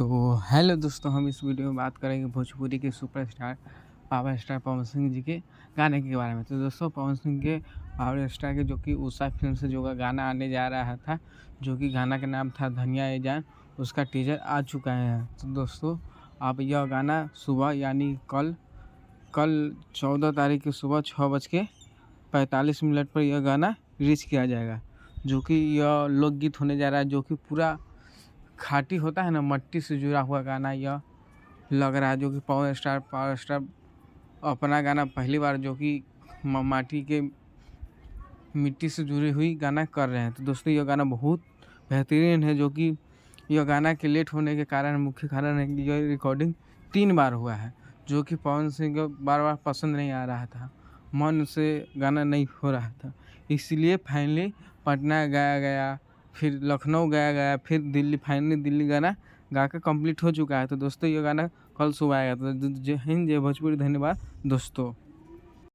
तो हेलो दोस्तों, हम इस वीडियो में बात करेंगे भोजपुरी के superstar power star Pawan Singh ji के गाने के बारे में। तो दोस्तों, पवन सिंह के पावर स्टार के जो कि उषा फिल्म से जो गाना आने जा रहा था, जो कि गाना का नाम था धनिया ए जान, उसका टीजर आ चुका है। तो दोस्तों, आप यह गाना सुबह यानी कल 14 तारीख की सुबह 6:45 पर यह गाना रिलीज किया जाएगा, जो कि यह लोकगीत होने जा रहा है, जो कि पूरा खाटी होता है ना, मट्टी से जुड़ा हुआ गाना यह लग रहा है। जो कि पावर स्टार अपना गाना पहली बार जो कि माटी के मिट्टी से जुड़ी हुई गाना कर रहे हैं। तो दोस्तों, यह गाना बहुत बेहतरीन है। जो कि यह गाना के लेट होने के कारण, मुख्य कारण है कि यह रिकॉर्डिंग 3 बार हुआ है, जो कि पवन सिंह को बार बार पसंद नहीं आ रहा था, मन से गाना नहीं हो रहा था। इसलिए फाइनली पटना गाया गया, फिर लखनऊ गाया गया, फिर दिल्ली, फाइनली दिल्ली गाना गा के कंप्लीट हो चुका है। तो दोस्तों, ये गाना कल सुबह आएगा। तो जय हिंद, जय भोजपुरी, धन्यवाद दोस्तों।